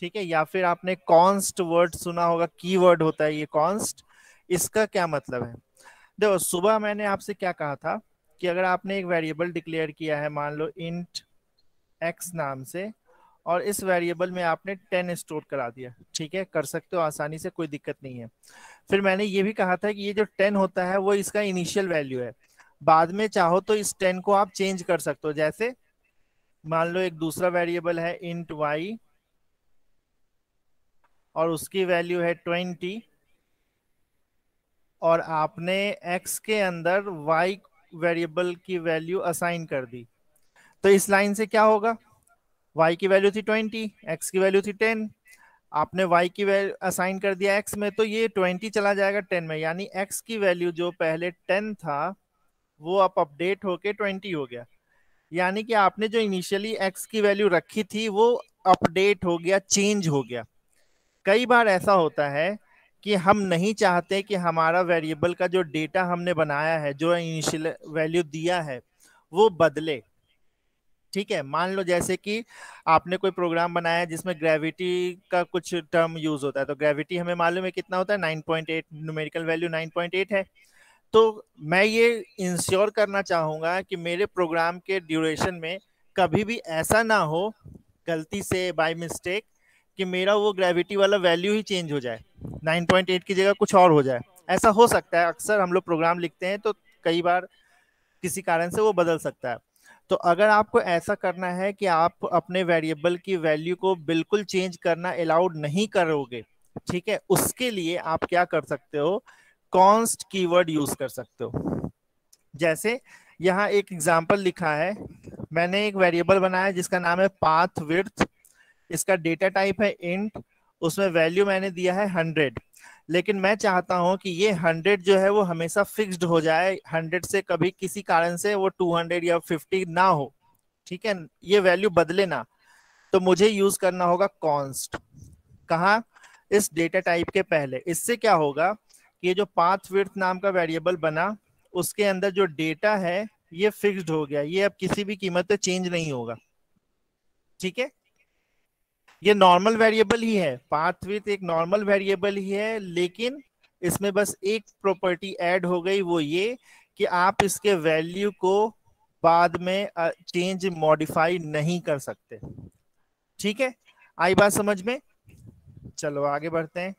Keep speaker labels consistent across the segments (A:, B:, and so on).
A: ठीक है, या फिर आपने कॉन्स्ट वर्ड सुना होगा, कीवर्ड होता है ये कॉन्स्ट। इसका क्या मतलब है? देखो, सुबह मैंने आपसे क्या कहा था कि अगर आपने एक वेरिएबल डिक्लेयर किया है, मान लो इंट एक्स नाम से, और इस वेरिएबल में आपने 10 स्टोर करा दिया, ठीक है, कर सकते हो आसानी से, कोई दिक्कत नहीं है। फिर मैंने ये भी कहा था कि ये जो 10 होता है वो इसका इनिशियल वैल्यू है, बाद में चाहो तो इस 10 को आप चेंज कर सकते हो। जैसे मान लो एक दूसरा वेरिएबल है इंट वाई, और उसकी वैल्यू है 20, और आपने x के अंदर y वेरिएबल की वैल्यू असाइन कर दी, तो इस लाइन से क्या होगा? y की वैल्यू थी 20, x की वैल्यू थी 10, आपने y की वैल्यू असाइन कर दिया x में, तो ये 20 चला जाएगा 10 में, यानी x की वैल्यू जो पहले 10 था वो अब अपडेट होके 20 हो गया। यानी कि आपने जो इनिशियली x की वैल्यू रखी थी वो अपडेट हो गया, चेंज हो गया। कई बार ऐसा होता है कि हम नहीं चाहते कि हमारा वेरिएबल का जो डेटा हमने बनाया है, जो इनिशियल वैल्यू दिया है, वो बदले। ठीक है, मान लो जैसे कि आपने कोई प्रोग्राम बनाया है जिसमें ग्रेविटी का कुछ टर्म यूज होता है, तो ग्रेविटी हमें मालूम है कितना होता है, 9.8, न्यूमेरिकल वैल्यू 9.8 है। तो मैं ये इंश्योर करना चाहूंगा कि मेरे प्रोग्राम के ड्यूरेशन में कभी भी ऐसा ना हो, गलती से बाय मिस्टेक, कि मेरा वो ग्रेविटी वाला वैल्यू ही चेंज हो जाए, 9.8 की जगह कुछ और हो जाए। ऐसा हो सकता है, अक्सर हम लोग प्रोग्राम लिखते हैं तो कई बार किसी कारण से वो बदल सकता है। तो अगर आपको ऐसा करना है कि आप अपने वेरिएबल की वैल्यू को बिल्कुल चेंज करना अलाउड नहीं करोगे, ठीक है, उसके लिए आप क्या कर सकते हो, कॉन्स्ट कीवर्ड यूज कर सकते हो। जैसे यहाँ एक एग्जांपल लिखा है, मैंने एक वेरिएबल बनाया जिसका नाम है पाथ विड्थ, इसका डेटा टाइप है इंट, उसमें वैल्यू मैंने दिया है 100, लेकिन मैं चाहता हूं कि ये 100 जो है वो हमेशा फिक्स्ड हो जाए, 100 से कभी किसी कारण से वो 200 या 50 ना हो, ठीक है, ये वैल्यू बदले ना। तो मुझे यूज करना होगा कॉन्स्ट। कहाँ? इस डेटा टाइप के पहले। इससे क्या होगा कि ये जो पाथ विड्थ नाम का वेरिएबल बना, उसके अंदर जो डेटा है ये फिक्स्ड हो गया, ये अब किसी भी कीमत पे चेंज नहीं होगा। ठीक है, ये नॉर्मल वेरिएबल ही है, पाथ विड्थ एक नॉर्मल वेरिएबल ही है, लेकिन इसमें बस एक प्रॉपर्टी ऐड हो गई, वो ये कि आप इसके वैल्यू को बाद में चेंज मॉडिफाई नहीं कर सकते। ठीक है, आई बात समझ में? चलो आगे बढ़ते हैं।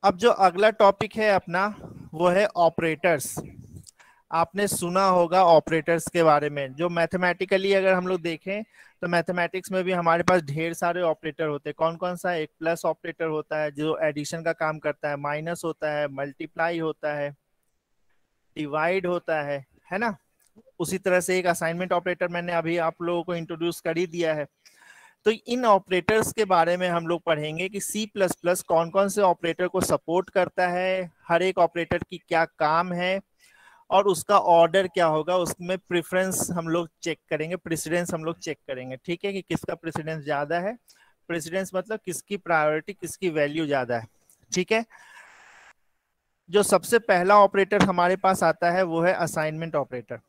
A: अब जो अगला टॉपिक है अपना, वो है ऑपरेटर्स। आपने सुना होगा ऑपरेटर्स के बारे में, जो मैथमेटिकली अगर हम लोग देखें तो मैथमेटिक्स में भी हमारे पास ढेर सारे ऑपरेटर होते हैं। कौन कौन सा? एक प्लस ऑपरेटर होता है जो एडिशन का काम करता है, माइनस होता है, मल्टीप्लाई होता है, डिवाइड होता है ना। उसी तरह से एक असाइनमेंट ऑपरेटर मैंने अभी आप लोगों को इंट्रोड्यूस कर ही दिया है। तो इन ऑपरेटर्स के बारे में हम लोग पढ़ेंगे कि सी प्लस प्लस कौन कौन से ऑपरेटर को सपोर्ट करता है, हर एक ऑपरेटर की क्या काम है, और उसका ऑर्डर क्या होगा, उसमें प्रेफरेंस हम लोग चेक करेंगे, प्रेसिडेंस हम लोग चेक करेंगे। ठीक है, कि किसका प्रेसिडेंस ज्यादा है, प्रेसिडेंस मतलब किसकी प्रायोरिटी, किसकी वैल्यू ज्यादा है। ठीक है, जो सबसे पहला ऑपरेटर हमारे पास आता है वो है असाइनमेंट ऑपरेटर।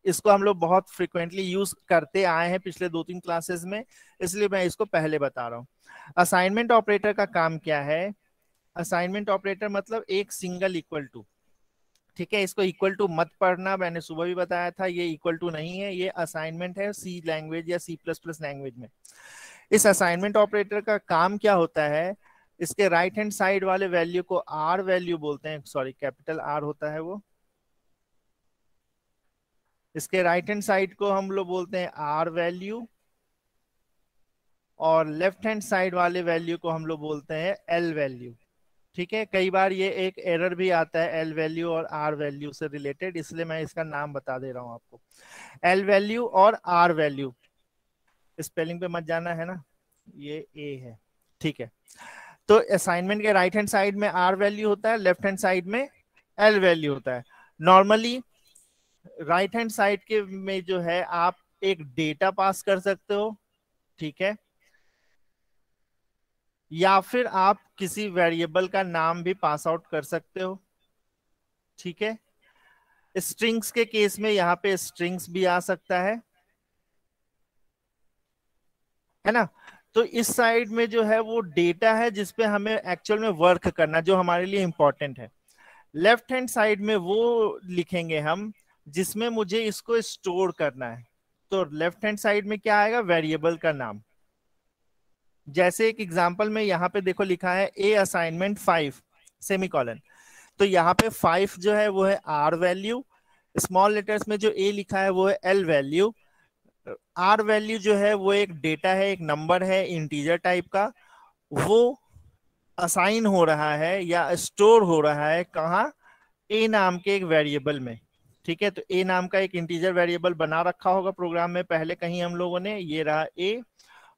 A: इसको हम लोग बहुत फ्रिक्वेंटली यूज करते आए हैं पिछले 2-3 क्लासेस में, इसलिए मैं इसको पहले बता रहा हूँ। असाइनमेंट ऑपरेटर का काम क्या है? असाइनमेंट ऑपरेटर मतलब एक सिंगल इक्वल टू। ठीक है, इसको इक्वल टू मत पढ़ना, मैंने सुबह भी बताया था, ये इक्वल टू नहीं है, ये असाइनमेंट है सी लैंग्वेज या सी प्लस प्लस लैंग्वेज में। इस असाइनमेंट ऑपरेटर का काम क्या होता है? इसके राइट हैंड साइड वाले वैल्यू को आर वैल्यू बोलते हैं, सॉरी कैपिटल आर होता है वो। इसके राइट हैंड साइड को हम लोग बोलते हैं आर वैल्यू, और लेफ्ट हैंड साइड वाले वैल्यू को हम लोग बोलते हैं एल वैल्यू। ठीक है, कई बार ये एक एरर भी आता है एल वैल्यू और आर वैल्यू से रिलेटेड, इसलिए मैं इसका नाम बता दे रहा हूं आपको। एल वैल्यू और आर वैल्यू, स्पेलिंग पे मत जाना है ना, ये ए है। ठीक है, तो असाइनमेंट के राइट हैंड साइड में आर वैल्यू होता है, लेफ्ट हैंड साइड में एल वैल्यू होता है। नॉर्मली राइट हैंड साइड के में जो है आप एक डेटा पास कर सकते हो, ठीक है, या फिर आप किसी वेरिएबल का नाम भी पास आउट कर सकते हो। ठीक है, स्ट्रिंग्स के केस में यहाँ पे स्ट्रिंग्स भी आ सकता है ना। तो इस साइड में जो है वो डेटा है जिसपे हमें एक्चुअल में वर्क करना, जो हमारे लिए इंपॉर्टेंट है। लेफ्ट हैंड साइड में वो लिखेंगे हम जिसमें मुझे इसको स्टोर करना है। तो लेफ्ट हैंड साइड में क्या आएगा, वेरिएबल का नाम। जैसे एक एग्जांपल में यहाँ पे देखो लिखा है ए असाइनमेंट 5 सेमीकोलन। तो यहाँ पे 5 जो है वो है आर वैल्यू, स्मॉल लेटर्स में जो ए लिखा है वो है एल वैल्यू। आर वैल्यू जो है वो एक डेटा है, एक नंबर है इंटीजर टाइप का, वो असाइन हो रहा है या स्टोर हो रहा है कहाँ, ए नाम के एक वेरिएबल में। ठीक है, तो ए नाम का एक इंटीजर वेरिएबल बना रखा होगा प्रोग्राम में पहले कहीं हम लोगों ने, ये रहा ए,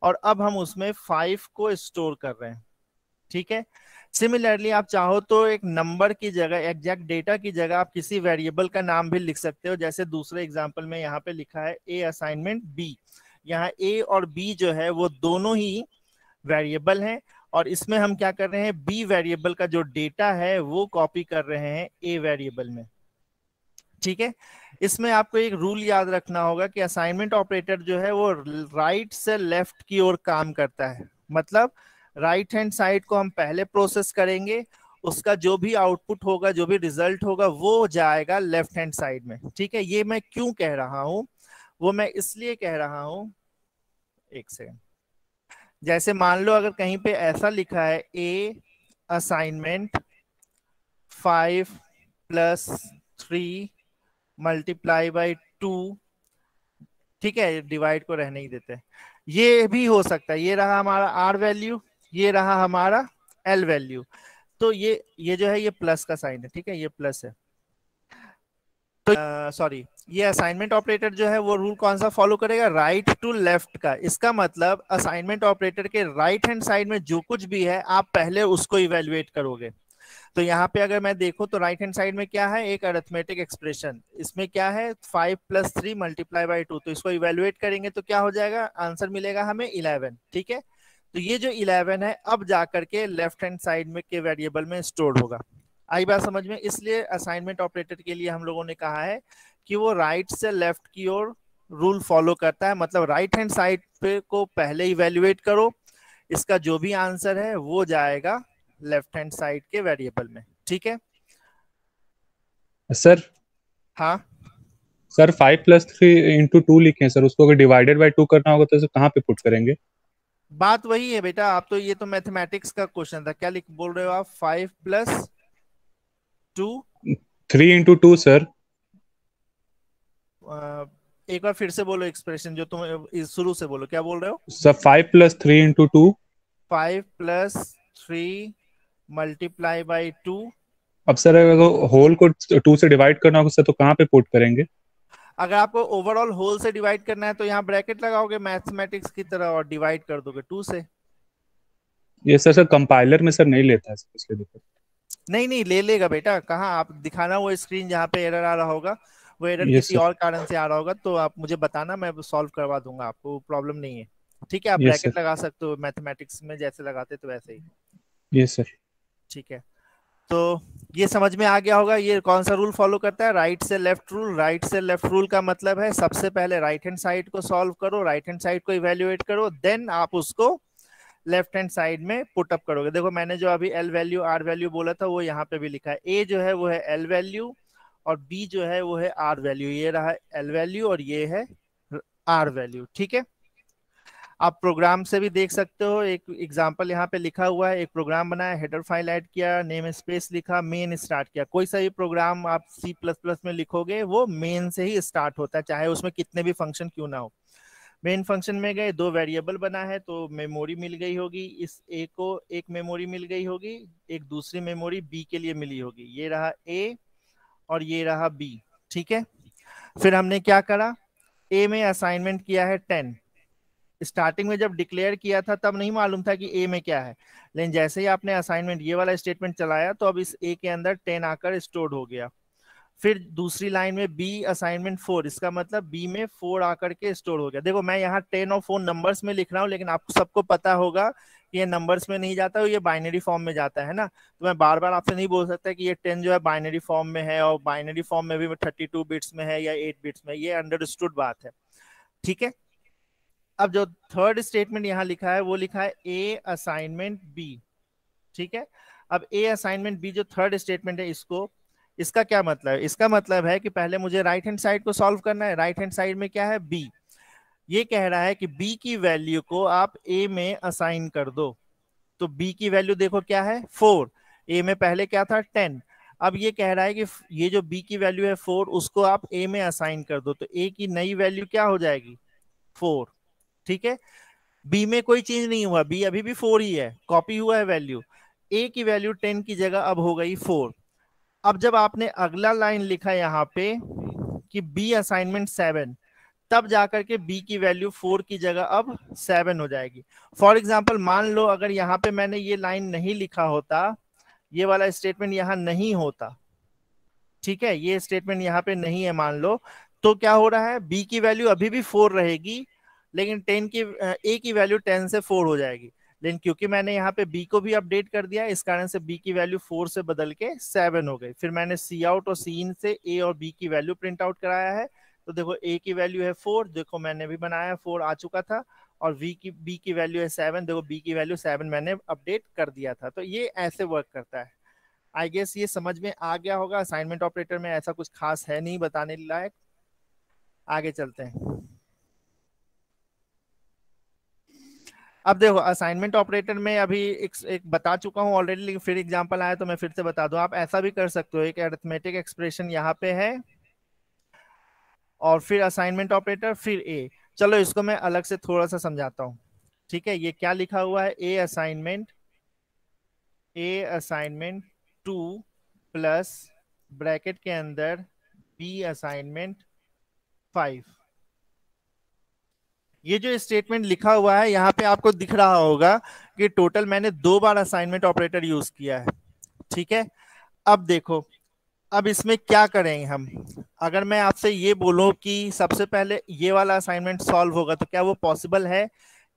A: और अब हम उसमें 5 को स्टोर कर रहे हैं। ठीक है, सिमिलरली आप चाहो तो एक नंबर की जगह, एग्जैक्ट डेटा की जगह आप किसी वेरिएबल का नाम भी लिख सकते हो। जैसे दूसरे एग्जांपल में यहाँ पे लिखा है ए असाइनमेंट बी। यहाँ ए और बी जो है वो दोनों ही वेरिएबल हैं, और इसमें हम क्या कर रहे हैं, बी वेरिएबल का जो डेटा है वो कॉपी कर रहे हैं ए वेरिएबल में। ठीक है, इसमें आपको एक रूल याद रखना होगा कि असाइनमेंट ऑपरेटर जो है वो राइट से लेफ्ट की ओर काम करता है। मतलब राइट हैंड साइड को हम पहले प्रोसेस करेंगे, उसका जो भी आउटपुट होगा, जो भी रिजल्ट होगा, वो जाएगा लेफ्ट हैंड साइड में। ठीक है, ये मैं क्यों कह रहा हूं, वो मैं इसलिए कह रहा हूं, एक सेकंड। जैसे मान लो अगर कहीं पे ऐसा लिखा है ए असाइनमेंट 5+3 मल्टीप्लाई बाई 2, ठीक है, डिवाइड को रहने ही देते हैं। ये भी हो सकता है, ये रहा हमारा आर वैल्यू, ये रहा हमारा एल वैल्यू। तो ये जो है ये प्लस का साइन है, ठीक है, ये प्लस है। तो सॉरी, ये असाइनमेंट ऑपरेटर जो है वो रूल कौन सा फॉलो करेगा, राइट टू लेफ्ट का। इसका मतलब असाइनमेंट ऑपरेटर के राइट हैंड साइड में जो कुछ भी है आप पहले उसको इवेल्युएट करोगे। तो यहाँ पे अगर मैं देखूं तो राइट हैंड साइड में क्या है, एक अरिथमेटिक एक्सप्रेशन, इसमें क्या है 5+3 मल्टीप्लाई बाई 2। तो इसको इवेल्युएट करेंगे तो क्या हो जाएगा, आंसर मिलेगा हमें 11। ठीक है, तो ये जो 11 है अब जाकर के लेफ्ट हैंड साइड में के वेरिएबल में स्टोर होगा। आई बात समझ में। इसलिए असाइनमेंट ऑपरेटर के लिए हम लोगों ने कहा है कि वो राइट से लेफ्ट की ओर रूल फॉलो करता है। मतलब राइट हैंड साइड पे को पहले इवेल्युएट करो, इसका जो भी आंसर है वो जाएगा लेफ्ट हैंड साइड के वेरिएबल में। ठीक है
B: सर।
A: हाँ
B: सर 5+3 × 2 लिखे हैं सर, उसको अगर डिवाइडेड बाई 2 करना होगा तो कहाँ पे पुट करेंगे?
A: बात वही है बेटा, आप तो ये तो मैथमेटिक्स का क्वेश्चन था, क्या लिख बोल रहे हो आप, 5+2
B: 3 × 2 सर।
A: एक बार फिर से बोलो एक्सप्रेशन, जो तुम शुरू से बोलो, क्या बोल रहे हो।
B: सर 5+3 × 2।
A: 5+3 multiply by 2।
B: अब सर अगर होल को 2 से डिवाइड करना होगा सर तो कहाँ पे पुट करेंगे?
A: अगर आपको ओवरऑल होल से डिवाइड करना है तो यहाँ ब्रैकेट लगाओगे मैथमेटिक्स की तरह और डिवाइड कर दोगे 2 से।
B: ये सर कंपाइलर में सर नहीं लेता है सर, इसलिए दिक्कत।
A: नहीं नहीं, ले लेगा बेटा, कहाँ आप दिखाना वो स्क्रीन जहाँ पे एरर आ रहा होगा, वो एरर
B: यस
A: किसी
B: सर।
A: और कारण से आ रहा होगा तो आप मुझे बताना, मैं सॉल्व करवा दूंगा, आपको प्रॉब्लम नहीं है। ठीक है, आप
B: यस सर।
A: ब्रैकेट लगा सकते हो मैथमेटिक्स में जैसे लगाते तो वैसे ही।
B: Yes sir.
A: ठीक है, तो ये समझ में आ गया होगा ये कौन सा रूल फॉलो करता है, राइट से लेफ्ट रूल। राइट से लेफ्ट रूल का मतलब है सबसे पहले राइट हैंड साइड को सॉल्व करो, राइट हैंड साइड को इवेल्युएट करो, देन आप उसको लेफ्ट हैंड साइड में पुट अप करोगे। देखो मैंने जो अभी एल वैल्यू आर वैल्यू बोला था वो यहाँ पे भी लिखा है, ए जो है वो है एल वैल्यू और बी जो है वो है आर वैल्यू। ये रहा एल वैल्यू और ये है आर वैल्यू। ठीक है, आप प्रोग्राम से भी देख सकते हो, एक एग्जांपल यहाँ पे लिखा हुआ है, एक प्रोग्राम बनाया, हेडर फाइल ऐड किया, नेम स्पेस लिखा, मेन स्टार्ट किया। कोई सा भी प्रोग्राम आप C++ में लिखोगे वो मेन से ही स्टार्ट होता है, चाहे उसमें कितने भी फंक्शन क्यों ना हो। मेन फंक्शन में गए, 2 वेरिएबल बना है तो मेमोरी मिल गई होगी, इस ए को एक मेमोरी मिल गई होगी, एक दूसरी मेमोरी बी के लिए मिली होगी। ये रहा ए और ये रहा बी। ठीक है, फिर हमने क्या करा, ए में असाइनमेंट किया है 10। स्टार्टिंग में जब डिक्लेयर किया था तब नहीं मालूम था कि ए में क्या है, लेकिन जैसे ही आपने असाइनमेंट ये वाला स्टेटमेंट चलाया तो अब इस ए के अंदर 10 आकर स्टोर्ड हो गया। फिर दूसरी लाइन में बी असाइनमेंट 4, इसका मतलब बी में 4 आकर के स्टोर हो गया। देखो मैं यहाँ 10 और 4 नंबर्स में लिख रहा हूँ, लेकिन आपको सबको पता होगा कि ये नंबर्स में नहीं जाता, ये बाइनरी फॉर्म में जाता है ना। तो मैं बार बार आपसे नहीं बोल सकता कि ये 10 जो है बाइनरी फॉर्म में है, और बाइनरी फॉर्म में भी 32 बिट्स में है या 8 बिट्स में, ये अंडरस्टूड बात है, ठीक है। अब जो थर्ड स्टेटमेंट यहाँ लिखा है वो लिखा है ए असाइनमेंट बी, ठीक है। अब ए असाइनमेंट बी जो थर्ड स्टेटमेंट है, इसका क्या मतलब है? इसका मतलब है कि पहले मुझे राइट हैंड साइड को सॉल्व करना है। राइट हैंड साइड में क्या है? बी। ये कह रहा है कि बी की वैल्यू को आप ए में असाइन कर दो। तो बी की वैल्यू देखो क्या है? 4। ए में पहले क्या था? 10। अब ये कह रहा है कि ये जो बी की वैल्यू है 4, उसको आप ए में असाइन कर दो, तो ए की नई वैल्यू क्या हो जाएगी? 4, ठीक है। बी में कोई चेंज नहीं हुआ, बी अभी भी 4 ही है, कॉपी हुआ है वैल्यू। ए की वैल्यू 10 की जगह अब हो गई 4। अब जब आपने अगला लाइन लिखा यहाँ पे कि बी असाइनमेंट 7, तब जाकर के बी की वैल्यू 4 की जगह अब 7 हो जाएगी। फॉर एग्जाम्पल मान लो अगर यहाँ पे मैंने ये लाइन नहीं लिखा होता, ये वाला स्टेटमेंट यहाँ नहीं होता, ठीक है, ये स्टेटमेंट यहाँ पे नहीं है मान लो, तो क्या हो रहा है? बी की वैल्यू अभी भी 4 रहेगी, लेकिन 10 की ए की वैल्यू 10 से 4 हो जाएगी। लेकिन क्योंकि मैंने यहाँ पे बी को भी अपडेट कर दिया, इस कारण से बी की वैल्यू 4 से बदल के 7 हो गई। फिर मैंने सी आउट और सी इन से ए और बी की वैल्यू प्रिंट आउट कराया है। तो देखो ए की वैल्यू है 4, देखो मैंने भी बनाया, 4 आ चुका था। और बी की वैल्यू है 7, देखो बी की वैल्यू 7 मैंने अपडेट कर दिया था। तो ये ऐसे वर्क करता है। आई गेस ये समझ में आ गया होगा। असाइनमेंट ऑपरेटर में ऐसा कुछ खास है नहीं बताने लायक। आगे चलते हैं। अब देखो असाइनमेंट ऑपरेटर में अभी एक बता चुका हूं ऑलरेडी, लेकिन फिर एग्जांपल आया तो मैं फिर से बता दूं। आप ऐसा भी कर सकते हो, एक अरिथमेटिक एक्सप्रेशन यहाँ पे है और फिर असाइनमेंट ऑपरेटर, फिर ए। चलो इसको मैं अलग से थोड़ा सा समझाता हूँ, ठीक है। ये क्या लिखा हुआ है? ए असाइनमेंट 2 प्लस ब्रैकेट के अंदर बी असाइनमेंट 5। ये जो स्टेटमेंट लिखा हुआ है यहाँ पे आपको दिख रहा होगा कि टोटल मैंने 2 बार असाइनमेंट ऑपरेटर यूज किया है, ठीक है। अब देखो, अब इसमें क्या करेंगे हम? अगर मैं आपसे ये बोलूं कि सबसे पहले ये वाला असाइनमेंट सॉल्व होगा, तो क्या वो पॉसिबल है?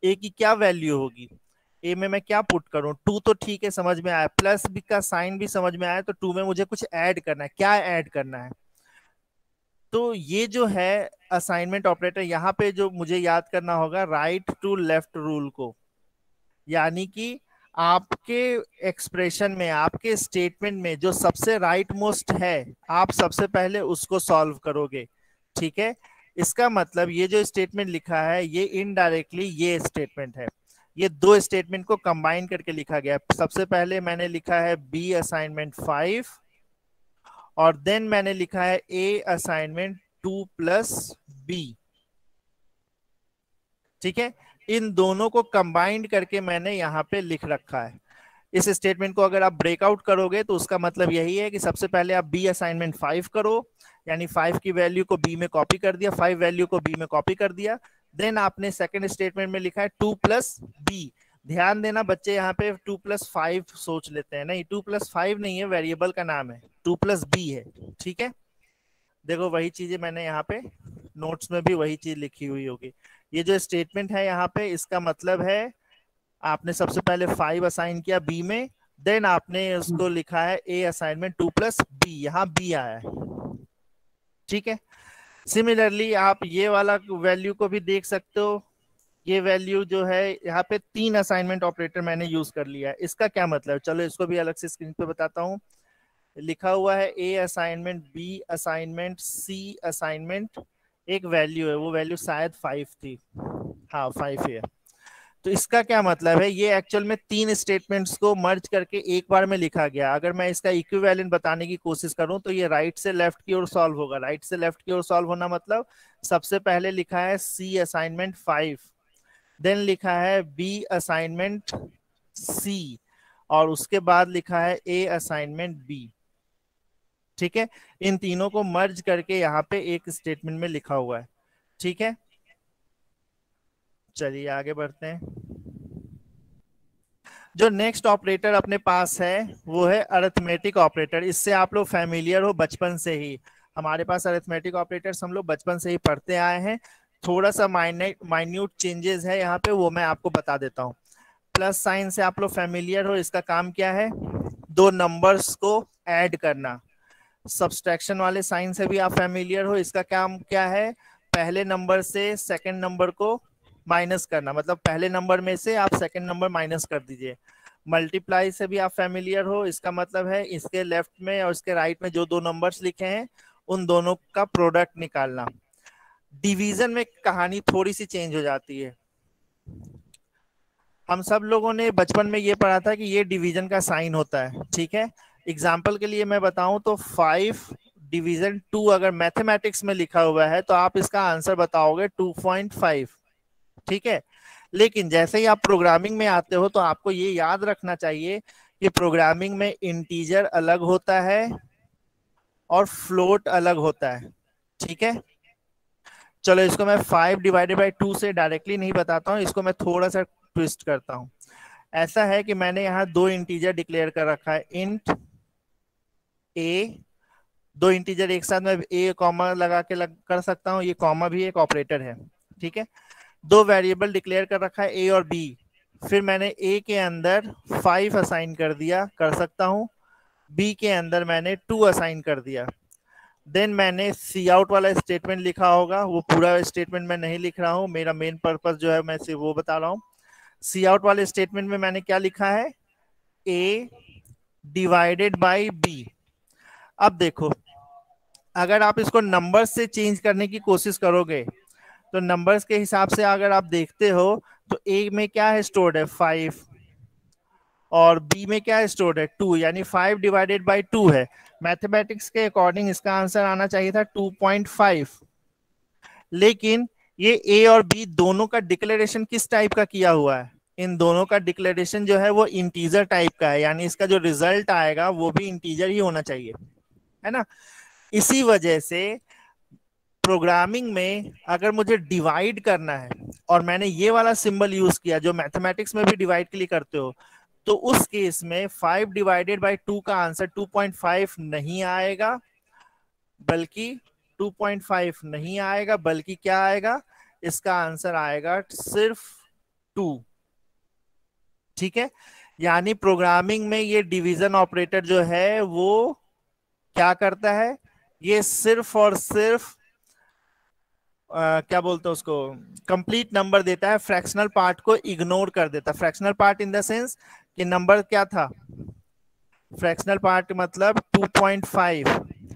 A: ए की क्या वैल्यू होगी? ए में मैं क्या पुट करूं? 2 तो ठीक है, समझ में आया, प्लस बी का साइन भी समझ में आया। तो 2 में मुझे कुछ ऐड करना है, क्या ऐड करना है? तो ये जो है असाइनमेंट ऑपरेटर, यहाँ पे जो मुझे याद करना होगा, राइट टू लेफ्ट रूल को। यानी कि आपके एक्सप्रेशन में, आपके स्टेटमेंट में जो सबसे राइट मोस्ट है, आप सबसे पहले उसको सॉल्व करोगे, ठीक है। इसका मतलब ये जो स्टेटमेंट लिखा है, ये इनडायरेक्टली ये स्टेटमेंट है। ये दो स्टेटमेंट को कंबाइन करके लिखा गया है। सबसे पहले मैंने लिखा है बी असाइनमेंट 5, और देन मैंने लिखा है ए असाइनमेंट 2 प्लस बी, ठीक है। इन दोनों को कंबाइंड करके मैंने यहां पे लिख रखा है। इस स्टेटमेंट को अगर आप ब्रेकआउट करोगे तो उसका मतलब यही है कि सबसे पहले आप बी असाइनमेंट 5 करो, यानी 5 की वैल्यू को बी में कॉपी कर दिया, 5 वैल्यू को बी में कॉपी कर दिया। देन आपने सेकंड स्टेटमेंट में लिखा है 2 प्लस बी। ध्यान देना बच्चे, यहाँ पे 2 प्लस 5 सोच लेते हैं, नहीं 2 प्लस 5 नहीं है, वेरिएबल का नाम है, 2 प्लस बी है, ठीक है। देखो वही चीजें मैंने यहाँ पे नोट्स में भी वही चीज लिखी हुई होगी। ये जो स्टेटमेंट है यहाँ पे, इसका मतलब है आपने सबसे पहले 5 असाइन किया बी में, देन आपने उसको लिखा है ए असाइनमेंट 2 प्लस बी, यहाँ बी आया है, ठीक है। सिमिलरली आप ये वाला वैल्यू को भी देख सकते हो। ये वैल्यू जो है यहाँ पे 3 असाइनमेंट ऑपरेटर मैंने यूज कर लिया है। इसका क्या मतलब? चलो इसको भी अलग से स्क्रीन पे बताता हूँ। लिखा हुआ है ए असाइनमेंट बी असाइनमेंट सी असाइनमेंट, एक वैल्यू है, वो वैल्यू शायद 5 थी, हाँ 5 है। तो इसका क्या मतलब है? ये एक्चुअल में 3 स्टेटमेंट्स को मर्ज करके एक बार में लिखा गया। अगर मैं इसका इक्विवेलेंट बताने की कोशिश करूं तो ये राइट से लेफ्ट की ओर सॉल्व होगा। राइट से लेफ्ट की ओर सॉल्व होना मतलब सबसे पहले लिखा है सी असाइनमेंट 5, देन लिखा है बी असाइनमेंट सी, और उसके बाद लिखा है ए असाइनमेंट बी, ठीक है। इन तीनों को मर्ज करके यहाँ पे एक स्टेटमेंट में लिखा हुआ है, ठीक है। चलिए आगे बढ़ते हैं। जो नेक्स्ट ऑपरेटर अपने पास है वो है अरिथमेटिक ऑपरेटर। इससे आप लोग फैमिलियर हो बचपन से ही, हमारे पास अरिथमेटिक ऑपरेटर्स हम लोग बचपन से ही पढ़ते आए हैं। थोड़ा सा माइन्यूट चेंजेस है यहाँ पे, वो मैं आपको बता देता हूँ। प्लस साइन से आप लोग फैमिलियर हो, इसका काम क्या है, दो नंबर्स को ऐड करना। सब्सट्रैक्शन वाले साइन से भी आप फैमिलियर हो, इसका काम क्या है, पहले नंबर से सेकंड नंबर को माइनस करना, मतलब पहले नंबर में से आप सेकंड नंबर माइनस कर दीजिए। मल्टीप्लाई से भी आप फैमिलियर हो, इसका मतलब है इसके लेफ्ट में और इसके राइट में जो दो नंबर्स लिखे हैं उन दोनों का प्रोडक्ट निकालना। डिवीजन में कहानी थोड़ी सी चेंज हो जाती है। हम सब लोगों ने बचपन में ये पढ़ा था कि ये डिवीजन का साइन होता है, ठीक है। एग्जाम्पल के लिए मैं बताऊं तो 5 डिवीजन 2 अगर मैथमेटिक्स में लिखा हुआ है तो आप इसका आंसर बताओगे 2.5, ठीक है। लेकिन जैसे ही आप प्रोग्रामिंग में आते हो तो आपको ये याद रखना चाहिए कि प्रोग्रामिंग में इंटीजर अलग होता है और फ्लोट अलग होता है, ठीक है। चलो इसको मैं 5/2 से डायरेक्टली नहीं बताता हूं, इसको मैं थोड़ा सा ट्विस्ट करता हूं। ऐसा है कि मैंने यहाँ दो इंटीजर डिक्लेयर कर रखा है, इंट ए। दो इंटीजर एक साथ मैं ए कॉमा लगा के कर सकता हूँ, ये कॉमा भी एक ऑपरेटर है, ठीक है। दो वेरिएबल डिक्लेयर कर रखा है ए और बी, फिर मैंने ए के अंदर 5 असाइन कर दिया, कर सकता हूँ। बी के अंदर मैंने 2 असाइन कर दिया। देन मैंने सी आउट वाला स्टेटमेंट लिखा होगा, वो पूरा स्टेटमेंट मैं नहीं लिख रहा हूँ, मेरा मेन पर्पस जो है मैं सिर्फ वो बता रहा हूँ। सी आउट वाले स्टेटमेंट में मैंने क्या लिखा है, ए डिवाइडेड बाई बी। अब देखो, अगर आप इसको नंबर से चेंज करने की कोशिश करोगे तो नंबर्स के हिसाब से अगर आप देखते हो तो ए में क्या है स्टोर्ड है 5 और बी में क्या है स्टोर्ड है 2, यानी 5/2 है। मैथमेटिक्स के अकॉर्डिंग इसका आंसर आना चाहिए था 2.5। लेकिन ये ए और बी दोनों का डिक्लेरेशन किस टाइप का किया हुआ है, इन दोनों का डिक्लेरेशन जो है वो इंटीजर टाइप का है, यानी इसका जो रिजल्ट आएगा वो भी इंटीजर ही होना चाहिए, है ना। इसी वजह से प्रोग्रामिंग में अगर मुझे डिवाइड करना है और मैंने ये वाला सिंबल यूज किया जो मैथमेटिक्स में भी डिवाइड के लिए करते हो, तो उस केस में 5/2 का आंसर 2.5 नहीं आएगा, बल्कि 2.5 नहीं आएगा, बल्कि क्या आएगा, इसका आंसर आएगा सिर्फ 2, ठीक है। यानी प्रोग्रामिंग में ये डिवीजन ऑपरेटर जो है वो क्या करता है, ये सिर्फ और सिर्फ क्या बोलते हैं उसको, कंप्लीट नंबर देता है, फ्रैक्शनल पार्ट को इग्नोर कर देता है। Fractional part in the sense कि नंबर क्या था, फ्रैक्शनल पार्ट मतलब 2.5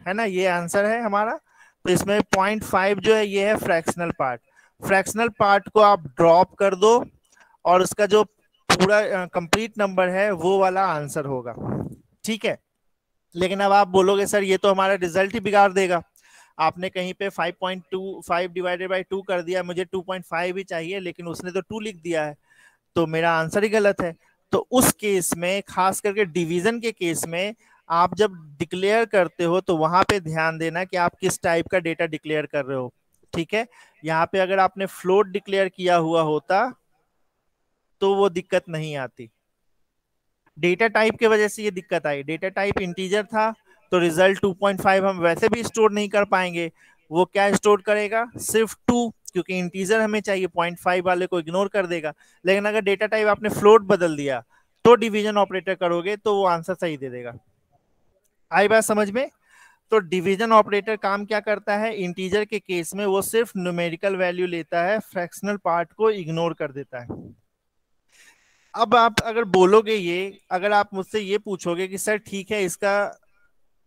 A: है ना, ये आंसर है हमारा। तो इसमें 0.5 जो है ये है फ्रैक्शनल पार्ट। फ्रैक्शनल पार्ट को आप ड्रॉप कर दो और उसका जो पूरा कंप्लीट नंबर है वो वाला आंसर होगा, ठीक है। लेकिन अब आप बोलोगे सर ये तो हमारा रिजल्ट ही बिगाड़ देगा, आपने कहीं पे 5/2 कर दिया, मुझे 2.5 ही चाहिए, लेकिन उसने तो 2 लिख दिया है, तो मेरा आंसर ही गलत है। तो उस केस में, खास करके डिवीजन के केस में, आप जब डिक्लेयर करते हो तो वहां पे ध्यान देना कि आप किस टाइप का डेटा डिक्लेयर कर रहे हो, ठीक है। यहाँ पे अगर आपने फ्लोट डिक्लेयर किया हुआ होता तो वो दिक्कत नहीं आती। डेटा टाइप की वजह से ये दिक्कत आई, डेटा टाइप इंटीजर था तो रिजल्ट 2.5 हम वैसे भी स्टोर नहीं कर पाएंगे, वो क्या स्टोर करेगा, सिर्फ 2, क्योंकि इंटीजर हमें चाहिए, 0.5 वाले को इग्नोर कर देगा। लेकिन अगर डेटा टाइप आपने फ्लोट बदल दिया तो डिवीजन ऑपरेटर करोगे तो वो आंसर सही दे देगा। आई बात समझ में। तो डिवीजन ऑपरेटर काम क्या करता है, इंटीजर के केस में वो सिर्फ न्यूमेरिकल वैल्यू लेता है, फ्रैक्शनल पार्ट को इग्नोर कर देता है। अब आप अगर बोलोगे ये, अगर आप मुझसे ये पूछोगे कि सर ठीक है इसका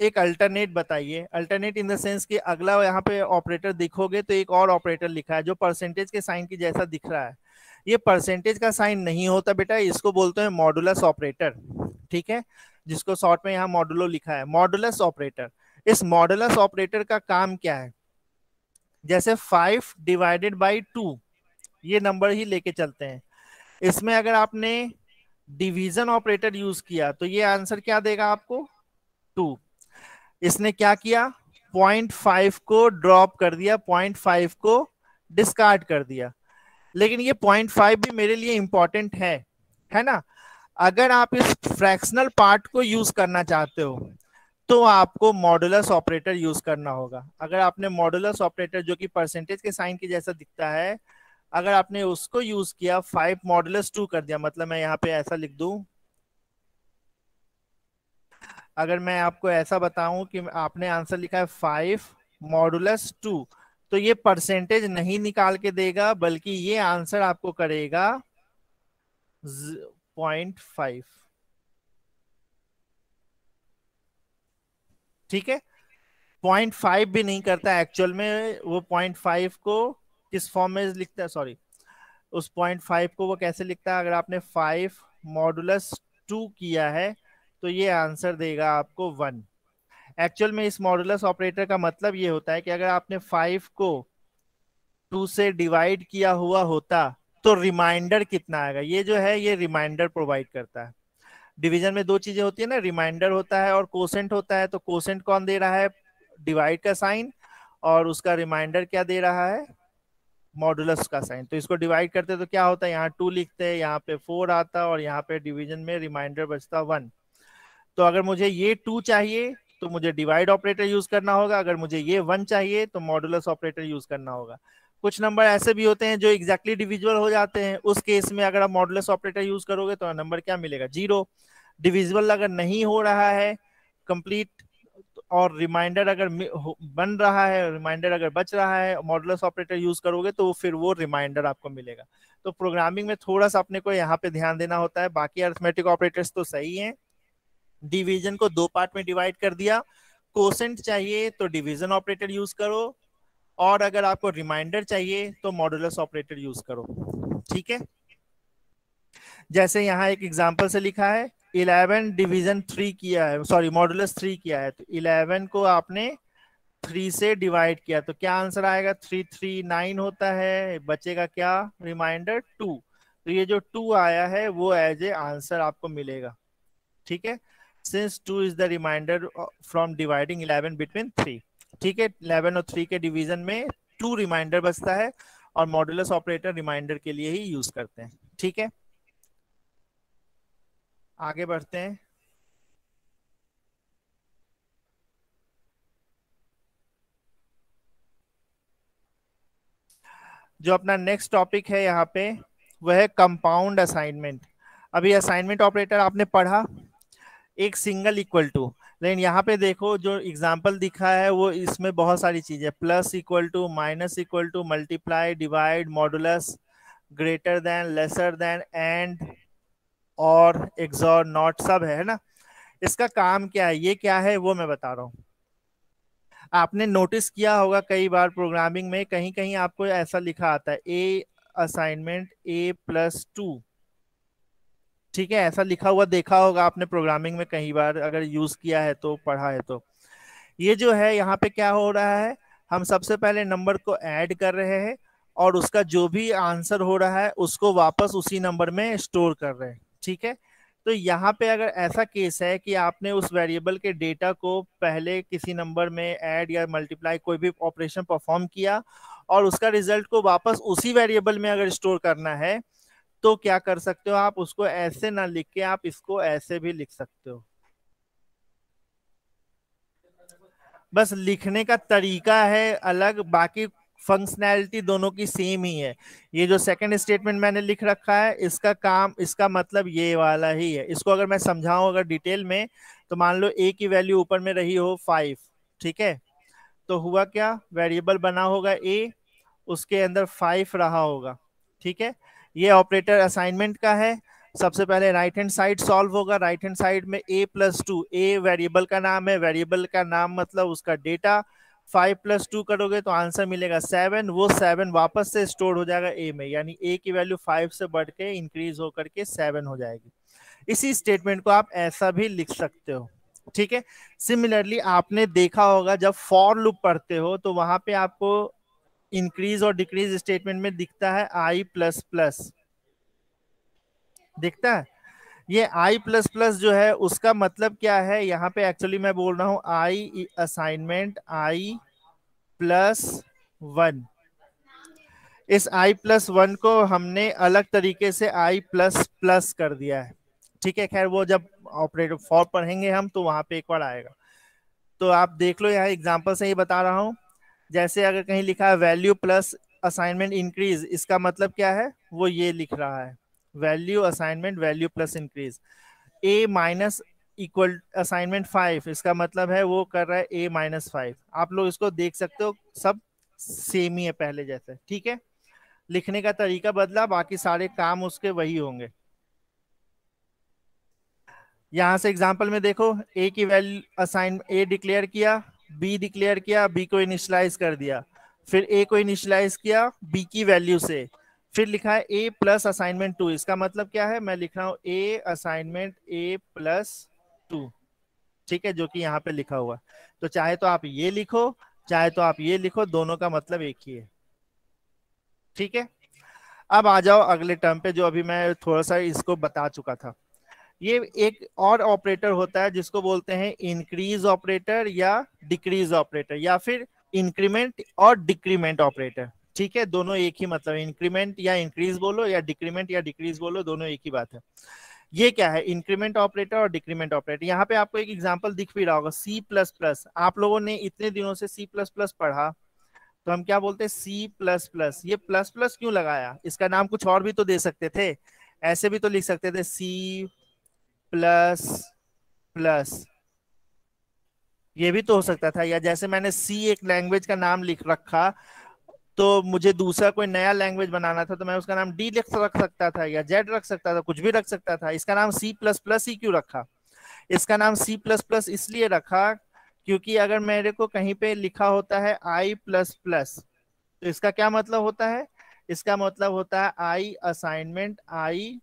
A: एक अल्टरनेट बताइए, अल्टरनेट इन द सेंस कि अगला यहाँ पे ऑपरेटर देखोगे तो एक और ऑपरेटर लिखा है जो परसेंटेज के साइन की जैसा दिख रहा है, ये परसेंटेज का साइन नहीं होता बेटा, इसको बोलते हैं मॉडुलस ऑपरेटर, ठीक है, जिसको शॉर्ट में यहाँ मॉडुलो लिखा है, मॉडुलस ऑपरेटर। इस मॉडुलस ऑपरेटर का काम क्या है, जैसे 5/2 ये नंबर ही लेके चलते हैं, इसमें अगर आपने डिवीजन ऑपरेटर यूज किया तो ये आंसर क्या देगा आपको, 2। इसने क्या किया, 0.5 को ड्रॉप कर दिया, 0.5 को डिस्कार्ड कर दिया। लेकिन ये 0.5 भी मेरे लिए इंपॉर्टेंट है ना। अगर आप इस फ्रैक्शनल पार्ट को यूज करना चाहते हो तो आपको मॉडुलस ऑपरेटर यूज करना होगा। अगर आपने मॉडुलस ऑपरेटर जो कि परसेंटेज के साइन के जैसा दिखता है, अगर आपने उसको यूज किया, 5 मॉडुलस 2 कर दिया, मतलब मैं यहाँ पे ऐसा लिख दूं, अगर मैं आपको ऐसा बताऊं कि आपने आंसर लिखा है 5 मॉडुलस 2, तो ये परसेंटेज नहीं निकाल के देगा, बल्कि ये आंसर आपको करेगा 0.5। ठीक है, 0.5 भी नहीं करता एक्चुअल में, वो 0.5 को किस फॉर्म में लिखता है, सॉरी, उस 0.5 को वो कैसे लिखता है, अगर आपने 5 मॉडुलस 2 किया है तो ये आंसर देगा आपको 1। एक्चुअल में इस मॉडुलस ऑपरेटर का मतलब ये होता है कि अगर आपने 5 को 2 से डिवाइड किया हुआ होता तो रिमाइंडर कितना आएगा, ये जो है ये रिमाइंडर प्रोवाइड करता है। डिवीजन में दो चीजें होती है ना, रिमाइंडर होता है और कोसेंट होता है। तो कोसेंट कौन दे रहा है, डिवाइड का साइन, और उसका रिमाइंडर क्या दे रहा है, मॉडुलस का साइन। तो इसको डिवाइड करते तो क्या होता है, यहाँ 2 लिखते हैं, यहाँ पे 4 आता, और यहाँ पे डिवीजन में रिमाइंडर बचता 1। तो अगर मुझे ये 2 चाहिए तो मुझे डिवाइड ऑपरेटर यूज करना होगा, अगर मुझे ये 1 चाहिए तो मॉडुलस ऑपरेटर यूज करना होगा। कुछ नंबर ऐसे भी होते हैं जो एग्जैक्टली डिविजिबल हो जाते हैं, उस केस में अगर आप मॉडुलस ऑपरेटर यूज करोगे तो नंबर क्या मिलेगा, 0। डिविजिबल अगर नहीं हो रहा है कंप्लीट, और रिमाइंडर अगर बन रहा है, रिमाइंडर अगर बच रहा है, मॉडुलस ऑपरेटर यूज करोगे तो फिर वो रिमाइंडर आपको मिलेगा। तो प्रोग्रामिंग में थोड़ा सा अपने को यहाँ पे ध्यान देना होता है, बाकी अरिथमेटिक ऑपरेटर्स तो सही हैं। डिवीजन को 2 पार्ट में डिवाइड कर दिया, कोसेंट चाहिए तो डिवीजन ऑपरेटर यूज करो, और अगर आपको रिमाइंडर चाहिए तो मॉडुलस ऑपरेटर यूज करो। ठीक है, जैसे यहाँ एक एग्जांपल से लिखा है 11 डिवीजन 3 किया है, सॉरी मॉडुलस 3 किया है, तो 11 को आपने 3 से डिवाइड किया तो क्या आंसर आएगा, 339 होता है, बचेगा क्या, रिमाइंडर 2। तो ये जो 2 आया है वो एज ए आंसर आपको मिलेगा। ठीक है, since 2 is the remainder from dividing 11 between 3। ठीक है, 11 और 3 के डिवीजन में 2 रिमाइंडर बचता है, और मॉडुलस ऑपरेटर रिमाइंडर के लिए ही यूज करते हैं। ठीक है, आगे बढ़ते हैं। जो अपना नेक्स्ट टॉपिक है यहाँ पे वह है कंपाउंड असाइनमेंट। अभी असाइनमेंट ऑपरेटर आपने पढ़ा, एक सिंगल इक्वल टू, लेकिन यहाँ पे देखो जो एग्जांपल दिखा है वो इसमें बहुत सारी चीजें, plus equal to, minus equal to, multiply, divide, modulus, greater than, lesser than, and, और एक्सॉर, नॉट, सब है ना। इसका काम क्या है, ये क्या है वो मैं बता रहा हूँ। आपने नोटिस किया होगा कई बार प्रोग्रामिंग में कहीं कहीं आपको ऐसा लिखा आता है ए असाइनमेंट A+2। ठीक है, ऐसा लिखा हुआ देखा होगा आपने प्रोग्रामिंग में कई बार, अगर यूज किया है तो, पढ़ा है तो। ये जो है यहाँ पे क्या हो रहा है, हम सबसे पहले नंबर को ऐड कर रहे हैं, और उसका जो भी आंसर हो रहा है उसको वापस उसी नंबर में स्टोर कर रहे हैं। ठीक है, तो यहाँ पे अगर ऐसा केस है कि आपने उस वेरिएबल के डेटा को पहले किसी नंबर में ऐड या मल्टीप्लाई कोई भी ऑपरेशन परफॉर्म किया, और उसका रिजल्ट को वापस उसी वेरिएबल में अगर स्टोर करना है, तो क्या कर सकते हो आप, उसको ऐसे ना लिख के आप इसको ऐसे भी लिख सकते हो। बस लिखने का तरीका है अलग, बाकी फंक्शनैलिटी दोनों की सेम ही है। ये जो सेकंड स्टेटमेंट मैंने लिख रखा है इसका काम, इसका मतलब ये वाला ही है। इसको अगर मैं समझाऊं अगर डिटेल में, तो मान लो ए की वैल्यू ऊपर में रही हो 5, ठीक है, तो हुआ क्या, वेरिएबल बना होगा ए, उसके अंदर 5 रहा होगा। ठीक है, ये ऑपरेटर असाइनमेंट का है। सबसे पहले राइट हैंड साइड सॉल्व होगा, राइट हैंड साइड में A+2, ए वेरिएबल का नाम है, वेरिएबल का नाम मतलब उसका डेटा, 5+2 करोगे तो आंसर मिलेगा 7, वो 7 वापस से स्टोर हो जाएगा ए में, यानी ए की वैल्यू 5 से बढ़ के इंक्रीज होकर के 7 हो जाएगी। इसी स्टेटमेंट को आप ऐसा भी लिख सकते हो। ठीक है, सिमिलरली आपने देखा होगा जब फॉर लूप पढ़ते हो तो वहां पे आपको इंक्रीज और डिक्रीज स्टेटमेंट में दिखता है I++, दिखता है। ये I++ जो है उसका मतलब क्या है, यहाँ पे एक्चुअली मैं बोल रहा हूँ I असाइनमेंट I+1। इस I+1 को हमने अलग तरीके से I++ कर दिया है। ठीक है, खैर वो जब ऑपरेटर फॉर पढ़ेंगे हम तो वहां पे एक बार आएगा। तो आप देख लो, यहाँ एग्जांपल से ही बता रहा हूं। जैसे अगर कहीं लिखा है वैल्यू प्लस असाइनमेंट इंक्रीज, इसका मतलब क्या है, वो ये लिख रहा है value assignment value plus increase. A minus equal assignment 5, इसका मतलब है वो कर रहा है ए माइनस 5। आप लोग इसको देख सकते हो, सब सेम ही है पहले जैसे। ठीक है, लिखने का तरीका बदला, बाकी सारे काम उसके वही होंगे। यहां से एग्जांपल में देखो, ए की वैल्यू असाइन ए डिक्लेयर किया, बी डिक्लेयर किया, बी को इनिशियलाइज कर दिया, फिर ए को इनिशियलाइज किया बी की वैल्यू से, फिर लिखा है ए प्लस असाइनमेंट 2। इसका मतलब क्या है, मैं लिख रहा हूं ए असाइनमेंट ए प्लस 2। ठीक है, जो कि यहाँ पे लिखा हुआ। तो चाहे तो आप ये लिखो, चाहे तो आप ये लिखो, दोनों का मतलब एक ही है। ठीक है, अब आ जाओ अगले टर्म पे, जो अभी मैं थोड़ा सा इसको बता चुका था। ये एक और ऑपरेटर होता है जिसको बोलते हैं इंक्रीज ऑपरेटर या डिक्रीज ऑपरेटर, या फिर इंक्रीमेंट और डिक्रीमेंट ऑपरेटर। ठीक है, दोनों एक ही मतलब, इंक्रीमेंट या इंक्रीज बोलो या डिक्रीमेंट या डिक्रीज बोलो, दोनों एक ही बात है। ये क्या है, इंक्रीमेंट ऑपरेटर और डिक्रीमेंट ऑपरेटर। यहाँ पे आपको एक एग्जांपल दिख भी रहा होगा, सी प्लस प्लस। आप लोगों ने इतने दिनों से सी प्लस प्लस पढ़ा, तो हम क्या बोलते हैं, सी प्लस प्लस। ये प्लस प्लस क्यों लगाया, इसका नाम कुछ और भी तो दे सकते थे, ऐसे भी तो लिख सकते थे, सी प्लस प्लस, ये भी तो हो सकता था। या जैसे मैंने सी एक लैंग्वेज का नाम लिख रखा, तो मुझे दूसरा कोई नया लैंग्वेज बनाना था, तो मैं उसका नाम डी रख सकता था, या जेड रख सकता था, कुछ भी रख सकता था। इसका नाम सी प्लस प्लस ही क्यों रखा, इसका नाम सी प्लस प्लस इसलिए रखा क्योंकि अगर मेरे को कहीं पे लिखा होता है आई प्लस प्लस, तो इसका क्या मतलब होता है, इसका मतलब होता है आई असाइनमेंट आई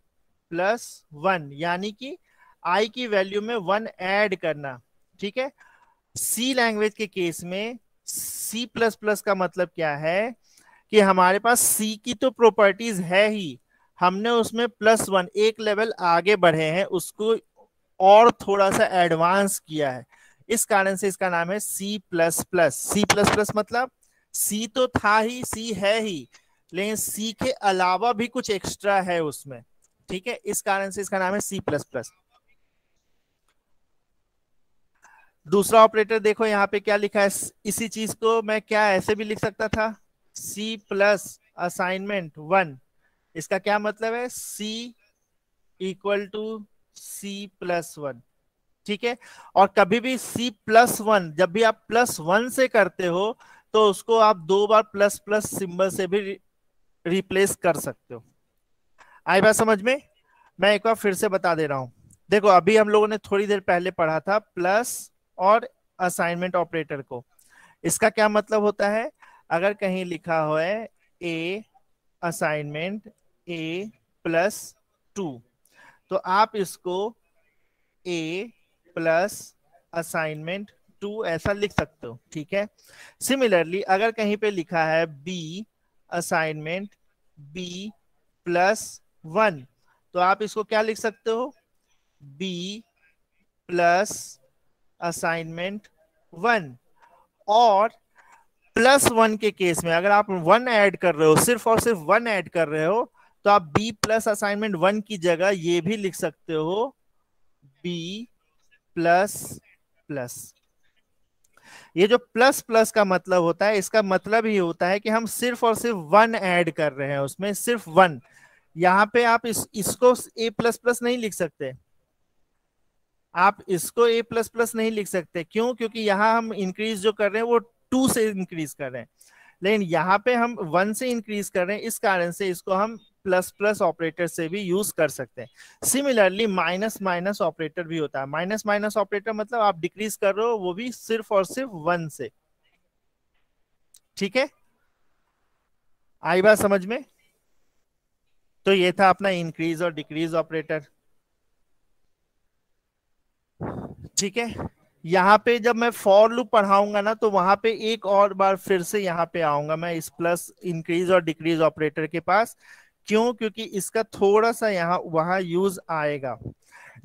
A: प्लस 1, यानी कि आई की वैल्यू में 1 ऐड करना। ठीक है, सी लैंग्वेज के केस में सी प्लस प्लस का मतलब क्या है कि हमारे पास सी की तो प्रॉपर्टीज है ही, हमने उसमें +1 एक लेवल आगे बढ़े हैं, उसको और थोड़ा सा एडवांस किया है। इस कारण से इसका नाम है C plus plus. C plus plus मतलब सी तो था ही, सी है ही, लेकिन सी के अलावा भी कुछ एक्स्ट्रा है उसमें। ठीक है, इस कारण से इसका नाम है सी प्लस प्लस। दूसरा ऑपरेटर देखो, यहाँ पे क्या लिखा है, इसी चीज को मैं क्या ऐसे भी लिख सकता था, सी प्लस असाइनमेंट 1। इसका क्या मतलब है, सी इक्वल टू सी प्लस 1। ठीक है, और कभी भी सी प्लस 1 जब भी आप +1 से करते हो, तो उसको आप 2 बार प्लस प्लस सिंबल से भी रिप्लेस कर सकते हो। आई बात समझ में? मैं एक बार फिर से बता दे रहा हूं। देखो, अभी हम लोगों ने थोड़ी देर पहले पढ़ा था प्लस और असाइनमेंट ऑपरेटर को। इसका क्या मतलब होता है, अगर कहीं लिखा हुआ है ए असाइनमेंट ए प्लस 2, तो आप इसको ए प्लस असाइनमेंट 2 ऐसा लिख सकते हो। ठीक है, सिमिलरली अगर कहीं पे लिखा है बी असाइनमेंट बी प्लस 1, तो आप इसको क्या लिख सकते हो, बी प्लस असाइनमेंट 1। और +1 के केस में अगर आप 1 ऐड कर रहे हो, सिर्फ और सिर्फ 1 ऐड कर रहे हो, तो आप बी प्लस असाइनमेंट 1 की जगह ये भी लिख सकते हो, बी प्लस प्लस। ये जो प्लस प्लस का मतलब होता है, इसका मतलब ही होता है कि हम सिर्फ और सिर्फ 1 ऐड कर रहे हैं उसमें, सिर्फ 1। यहाँ पे आप इसको ए प्लस प्लस नहीं लिख सकते, आप इसको ए प्लस प्लस नहीं लिख सकते। क्यों? क्योंकि यहाँ हम इंक्रीज जो कर रहे हैं वो 2 से इंक्रीज कर रहे हैं, लेकिन यहाँ पे हम 1 से इंक्रीज कर रहे हैं, इस कारण से इसको हम प्लस प्लस ऑपरेटर से भी यूज कर सकते हैं। सिमिलरली माइनस माइनस ऑपरेटर भी होता है। माइनस माइनस ऑपरेटर मतलब आप डिक्रीज कर रहे हो, वो भी सिर्फ और सिर्फ 1 से। ठीक है, आई बात समझ में? तो ये था अपना इंक्रीज और डिक्रीज ऑपरेटर। ठीक है, यहाँ पे जब मैं फॉर लूप पढ़ाऊंगा ना, तो वहां पे एक और बार फिर से यहाँ पे आऊंगा मैं इस प्लस इंक्रीज और डिक्रीज ऑपरेटर के पास। क्यों? क्योंकि इसका थोड़ा सा यहाँ वहां यूज आएगा।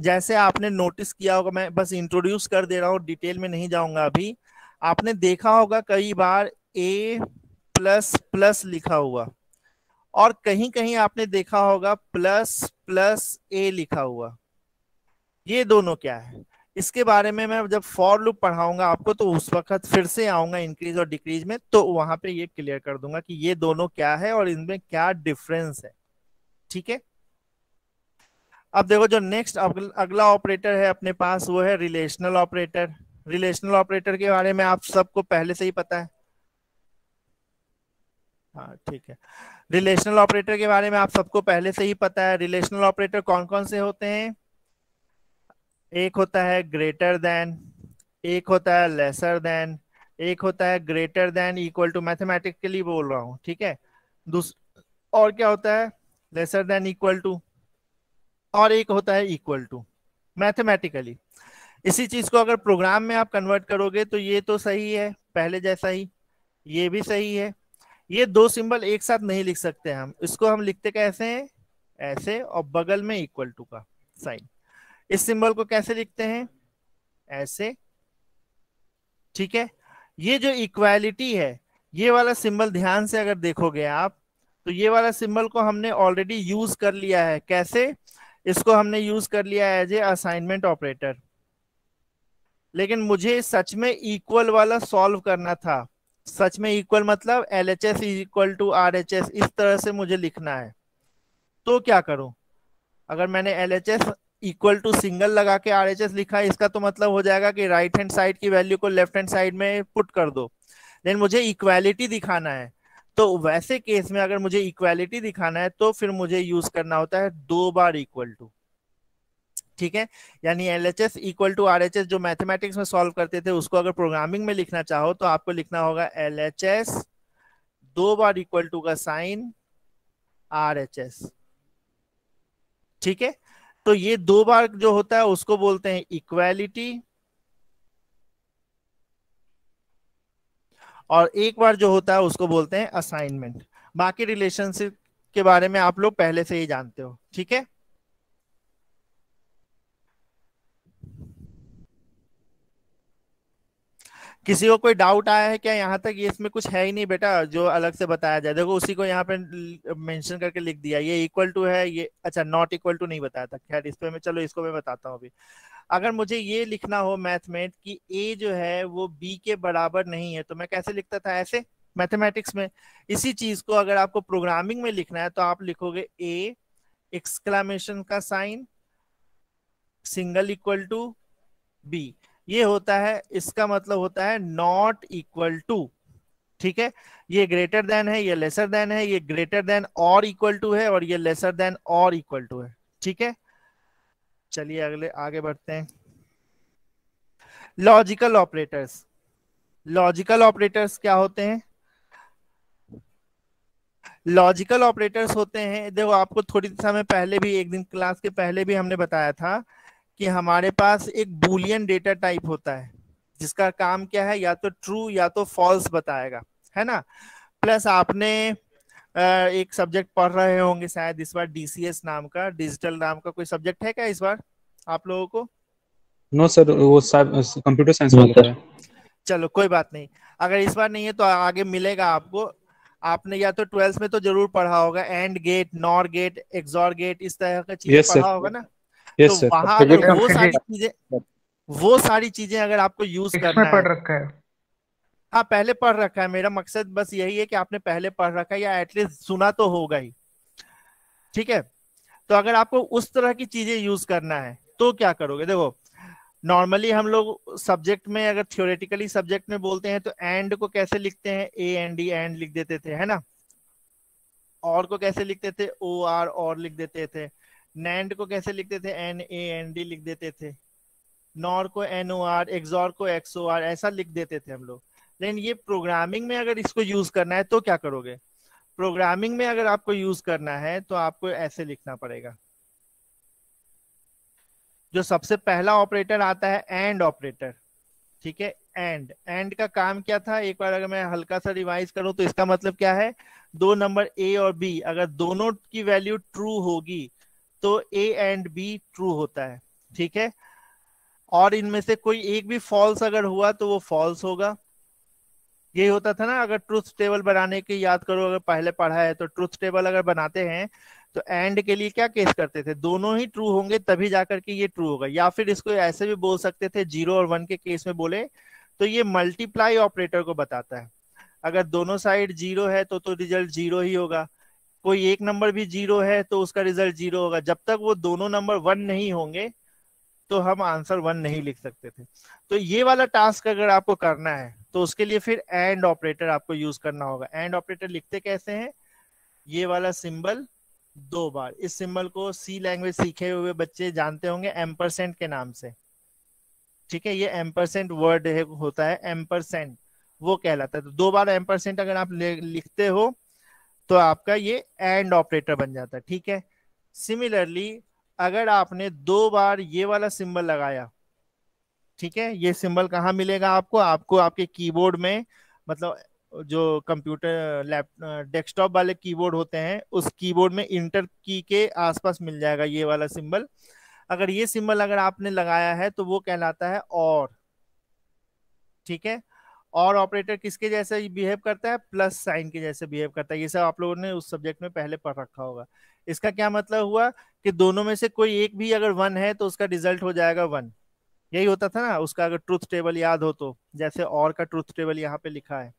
A: जैसे आपने नोटिस किया होगा, मैं बस इंट्रोड्यूस कर दे रहा हूँ, डिटेल में नहीं जाऊंगा अभी। आपने देखा होगा कई बार ए प्लस प्लस लिखा हुआ, और कहीं कहीं आपने देखा होगा प्लस प्लस ए लिखा हुआ। ये दोनों क्या है, इसके बारे में मैं जब फॉर लूप पढ़ाऊंगा आपको तो उस वक्त फिर से आऊंगा इंक्रीज और डिक्रीज में, तो वहां पे ये क्लियर कर दूंगा कि ये दोनों क्या है और इनमें क्या डिफरेंस है। ठीक है। अब देखो जो नेक्स्ट अगला ऑपरेटर है अपने पास वो है रिलेशनल ऑपरेटर। रिलेशनल ऑपरेटर के बारे में आप सबको पहले से ही पता है। हाँ ठीक है। रिलेशनल ऑपरेटर के बारे में आप सबको पहले से ही पता है। रिलेशनल ऑपरेटर कौन कौन से होते हैं? एक होता है ग्रेटर देन, एक होता है लेसर देन, एक होता है greater than equal to, mathematically बोल रहा हूँ, ठीक है। दूस और क्या होता है? लेसर देन इक्वल टू, और एक होता है इक्वल टू, मैथमेटिकली। इसी चीज को अगर प्रोग्राम में आप कन्वर्ट करोगे तो ये तो सही है पहले जैसा ही, ये भी सही है। ये दो सिंबल एक साथ नहीं लिख सकते हम, इसको हम लिखते कैसे हैं? ऐसे, और बगल में इक्वल टू का साइन। इस सिंबल को कैसे लिखते हैं? ऐसे। ठीक है। ये जो इक्वालिटी है, ये वाला सिंबल ध्यान से अगर देखोगे आप, तो ये वाला सिंबल को हमने ऑलरेडी यूज कर लिया है। कैसे? इसको हमने यूज कर लिया है एज ए असाइनमेंट ऑपरेटर। लेकिन मुझे सच में इक्वल वाला सॉल्व करना था। सच में इक्वल मतलब LHS is equal to RHS, इस तरह से मुझे लिखना है। तो क्या करूं? अगर मैंने LHS इक्वल टू सिंगल लगा के RHS लिखा है, इसका तो मतलब हो जाएगा कि राइट हैंड साइड की वैल्यू को लेफ्ट हैंड साइड में पुट कर दो। लेकिन मुझे इक्वालिटी दिखाना है, तो वैसे केस में अगर मुझे इक्वालिटी दिखाना है तो फिर मुझे यूज करना होता है दो बार इक्वल टू। ठीक है। यानी LHS इक्वल टू RHS जो मैथमेटिक्स में सॉल्व करते थे, उसको अगर प्रोग्रामिंग में लिखना चाहो तो आपको लिखना होगा LHS दो बार इक्वल टू का साइन RHS। ठीक है। तो ये दो बार जो होता है उसको बोलते हैं इक्वालिटी, और एक बार जो होता है उसको बोलते हैं असाइनमेंट। बाकी रिलेशनशिप के बारे में आप लोग पहले से ही जानते हो। ठीक है। किसी को कोई डाउट आया है क्या यहाँ तक? ये इसमें कुछ है ही नहीं बेटा जो अलग से बताया जाए। देखो उसी को यहाँ पे मेंशन करके लिख दिया, ये इक्वल टू है, ये अच्छा नॉट इक्वल टू नहीं बताया था। खैर इस पे मैं, चलो इसको मैं बताता हूँ अभी। अगर मुझे ये लिखना हो मैथ में कि ए जो है वो बी के बराबर नहीं है, तो मैं कैसे लिखता था? ऐसे, मैथमेटिक्स में। इसी चीज को अगर आपको प्रोग्रामिंग में लिखना है तो आप लिखोगे ए एक्सक्लामेशन का sign single equal to B. ये होता है, इसका मतलब होता है नॉट इक्वल टू। ठीक है। ये ग्रेटर देन है, ये लेसर देन है, ये ग्रेटर देन और इक्वल टू है, और ये लेसर देन और इक्वल टू है। ठीक है। चलिए अगले आगे बढ़ते हैं। Logical operators. लॉजिकल ऑपरेटर्स क्या होते हैं? लॉजिकल ऑपरेटर्स होते हैं, देखो आपको थोड़ी समय पहले भी, एक दिन क्लास के पहले भी हमने बताया था कि हमारे पास एक बूलियन डेटा टाइप होता है जिसका काम क्या है, या तो ट्रू या तो फॉल्स बताएगा, है ना। प्लस आपने एक सब्जेक्ट पढ़ रहे होंगे शायद इस बार, DCS नाम का, डिजिटल नाम का कोई सब्जेक्ट है क्या इस बार आप लोगों को?
B: नो सर, वो कंप्यूटर साइंस वाला
C: सर।
B: है।
A: चलो कोई बात नहीं, अगर इस बार नहीं है तो आगे मिलेगा आपको। आपने या तो 12th में तो जरूर पढ़ा होगा and gate, nor gate, XOR gate, इस तरह का चीजें
B: यस सर,
A: पढ़ा होगा ना। तो
B: यस सर।
A: वहां अगर
C: फिजिक्स
A: वो
C: में
A: सारी चीजें, वो सारी चीजें अगर आपको यूज
C: फिजिक्स में
A: करना है,
C: पढ़ रखा है।
A: हाँ पहले पढ़ रखा है, मेरा मकसद बस यही है कि आपने पहले पढ़ रखा है या एटलीस्ट सुना तो होगा ही। ठीक है। तो अगर आपको उस तरह की चीजें यूज करना है तो क्या करोगे? देखो नॉर्मली हम लोग सब्जेक्ट में, अगर थियोरेटिकली सब्जेक्ट में बोलते हैं तो एंड को कैसे लिखते हैं? AND एंड लिख देते थे, है ना। और को कैसे लिखते थे? OR और लिख देते थे। नैंड को कैसे लिखते थे? NAND लिख देते थे। नॉर को NOR, एक्सॉर को XOR, ऐसा लिख देते थे हम लोग। लेकिन ये प्रोग्रामिंग में अगर इसको यूज करना है तो क्या करोगे? प्रोग्रामिंग में अगर आपको यूज करना है तो आपको ऐसे लिखना पड़ेगा। जो सबसे पहला ऑपरेटर आता है एंड ऑपरेटर। ठीक है। एंड का काम क्या था? एक बार अगर मैं हल्का सा रिवाइज करूं तो इसका मतलब क्या है? दो नंबर A और B अगर दोनों की वैल्यू ट्रू होगी तो A एंड B ट्रू होता है। ठीक है। और इनमें से कोई एक भी फॉल्स अगर हुआ तो वो फॉल्स होगा। यही होता था ना, अगर ट्रुथ टेबल बनाने की याद करो, अगर पहले पढ़ा है तो ट्रुथ टेबल अगर बनाते हैं तो एंड के लिए क्या केस करते थे, दोनों ही ट्रू होंगे तभी जाकर के ये ट्रू होगा। या फिर इसको ऐसे भी बोल सकते थे, 0 और 1 के केस में बोले तो ये मल्टीप्लाई ऑपरेटर को बताता है। अगर दोनों साइड 0 है तो रिजल्ट 0 ही होगा, कोई एक नंबर भी 0 है तो उसका रिजल्ट 0 होगा। जब तक वो दोनों नंबर 1 नहीं होंगे तो हम आंसर 1 नहीं लिख सकते थे। तो ये वाला टास्क अगर आपको करना है तो उसके लिए फिर एंड ऑपरेटर आपको यूज करना होगा। एंड ऑपरेटर लिखते कैसे हैं, ये वाला सिंबल 2 बार, इस सिंबल को सी लैंग्वेज सीखे हुए बच्चे जानते होंगे एम्परसेंट के नाम से। ठीक है, ये एम्परसेंट वर्ड होता है, एम्परसेंट वो कहलाता है। तो 2 बार एम्परसेंट अगर आप लिखते हो तो आपका ये एंड ऑपरेटर बन जाता है। ठीक है, सिमिलरली अगर आपने 2 बार ये वाला सिंबल लगाया, ठीक है, ये सिंबल कहाँ मिलेगा आपको, आपको आपके कीबोर्ड में, मतलब जो कंप्यूटर डेस्कटॉप वाले कीबोर्ड होते हैं उस कीबोर्ड में इंटर की के आसपास मिल जाएगा ये वाला सिंबल। अगर ये सिंबल अगर आपने लगाया है तो वो कहलाता है और। ठीक है, और ऑपरेटर किसके जैसे बिहेव करता है, प्लस साइन के जैसे बिहेव करता है। ये सब आप लोगों ने उस सब्जेक्ट में पहले पढ़ रखा होगा। इसका क्या मतलब हुआ कि दोनों में से कोई एक भी अगर 1 है तो उसका रिजल्ट हो जाएगा 1। यही होता था ना उसका, अगर ट्रूथ टेबल याद हो तो, जैसे और का ट्रूथ टेबल यहाँ पे लिखा है।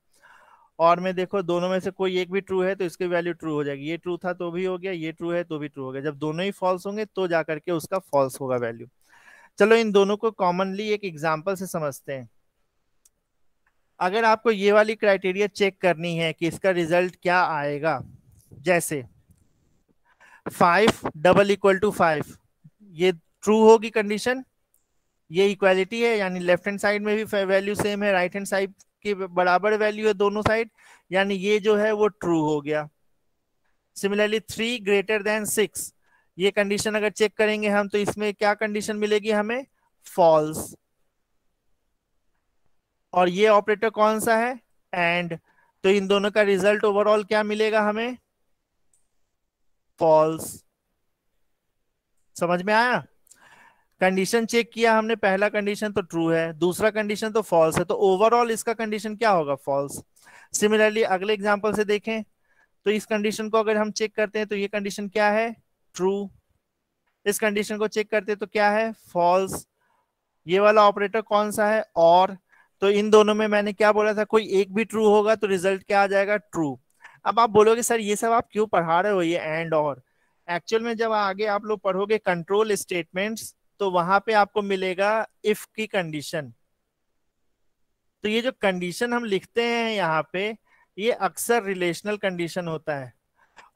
A: और में देखो दोनों में से कोई एक भी ट्रू है तो इसकी वैल्यू ट्रू हो जाएगी, ये ट्रू था तो भी हो गया, ये ट्रू है तो भी ट्रू हो गया। जब दोनों ही फॉल्स होंगे तो जाकर के उसका फॉल्स होगा वैल्यू। चलो इन दोनों को कॉमनली एक एग्जाम्पल से समझते हैं। अगर आपको ये वाली क्राइटेरिया चेक करनी है कि इसका रिजल्ट क्या आएगा, जैसे 5 डबल इक्वल टू 5, ये ट्रू होगी कंडीशन, ये इक्वालिटी है यानी लेफ्ट हैंड साइड में भी वैल्यू सेम है, राइट हैंड साइड के बराबर वैल्यू है दोनों साइड, यानी ये जो है वो ट्रू हो गया। सिमिलरली 3 ग्रेटर देन 6, ये कंडीशन अगर चेक करेंगे हम तो इसमें क्या कंडीशन मिलेगी हमें, फॉल्स। और ये ऑपरेटर कौन सा है, एंड, तो इन दोनों का रिजल्ट ओवरऑल क्या मिलेगा हमें, फॉल्स। समझ में आया, कंडीशन चेक किया हमने, पहला कंडीशन तो ट्रू है, दूसरा कंडीशन तो फॉल्स है, तो ओवरऑल इसका कंडीशन क्या होगा, फॉल्स। सिमिलरली अगले एग्जांपल से देखें तो इस कंडीशन को अगर हम चेक करते हैं तो ये कंडीशन क्या है, ट्रू। इस कंडीशन को चेक करते हैं तो क्या है, फॉल्स। ये वाला ऑपरेटर कौन सा है, और। तो इन दोनों में मैंने क्या बोला था, कोई एक भी ट्रू होगा तो रिजल्ट क्या आ जाएगा, ट्रू। अब आप बोलोगे सर ये सब आप क्यों पढ़ा रहे हो, ये एंड और। एक्चुअल में जब आगे आप लोग पढ़ोगे कंट्रोल स्टेटमेंट्स तो वहां पे आपको मिलेगा इफ की कंडीशन। तो ये जो कंडीशन हम लिखते हैं यहाँ पे ये अक्सर रिलेशनल कंडीशन होता है,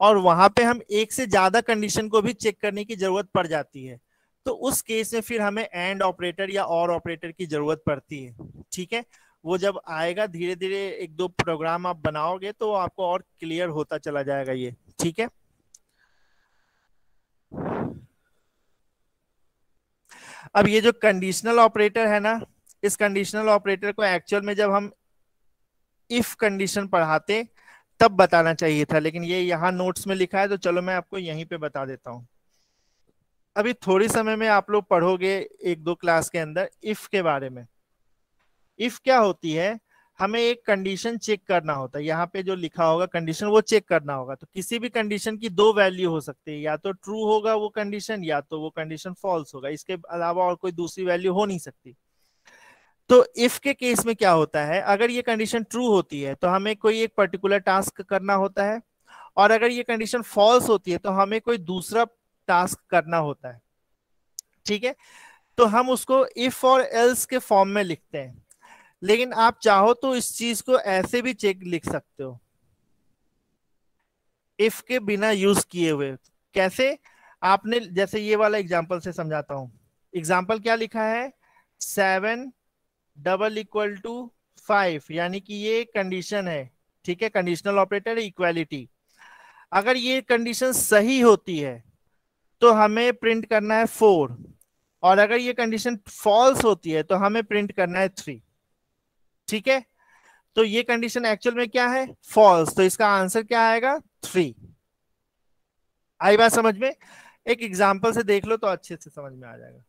A: और वहां पे हम एक से ज्यादा कंडीशन को भी चेक करने की जरूरत पड़ जाती है। तो उस केस में फिर हमें एंड ऑपरेटर या और ऑपरेटर की जरूरत पड़ती है। ठीक है, वो जब आएगा धीरे धीरे एक दो प्रोग्राम आप बनाओगे तो आपको और क्लियर होता चला जाएगा ये। ठीक है, अब ये जो कंडीशनल ऑपरेटर है ना, इस कंडीशनल ऑपरेटर को एक्चुअल में जब हम इफ कंडीशन पढ़ाते तब बताना चाहिए था, लेकिन ये यहाँ नोट्स में लिखा है तो चलो मैं आपको यहीं पे बता देता हूँ। अभी थोड़ी समय में आप लोग पढ़ोगे एक दो क्लास के अंदर इफ के बारे में। इफ क्या होती है, हमें एक कंडीशन चेक करना होता है, यहाँ पे जो लिखा होगा कंडीशन वो चेक करना होगा। तो किसी भी कंडीशन की 2 वैल्यू हो सकती है, या तो ट्रू होगा वो कंडीशन या तो वो कंडीशन फॉल्स होगा, इसके अलावा और कोई दूसरी वैल्यू हो नहीं सकती। तो इफ के केस में क्या होता है, अगर ये कंडीशन ट्रू होती है तो हमें कोई एक पर्टिकुलर टास्क करना होता है, और अगर ये कंडीशन फॉल्स होती है तो हमें कोई दूसरा टास्क करना होता है। ठीक है, तो हम उसको इफ और एल्स के फॉर्म में लिखते हैं, लेकिन आप चाहो तो इस चीज को ऐसे भी चेक लिख सकते हो, इफ के बिना यूज किए हुए। कैसे, आपने जैसे ये वाला एग्जांपल से समझाता हूं। एग्जांपल क्या लिखा है, 7 डबल इक्वल टू 5, यानी कि ये कंडीशन है। ठीक है, कंडीशनल ऑपरेटर इक्वालिटी। अगर ये कंडीशन सही होती है तो हमें प्रिंट करना है 4, और अगर ये कंडीशन फॉल्स होती है तो हमें प्रिंट करना है 3। ठीक है, तो ये कंडीशन एक्चुअल में क्या है, फॉल्स, तो इसका आंसर क्या आएगा, 3। आई बात समझ में, एक एग्जांपल से देख लो तो अच्छे से समझ में आ जाएगा।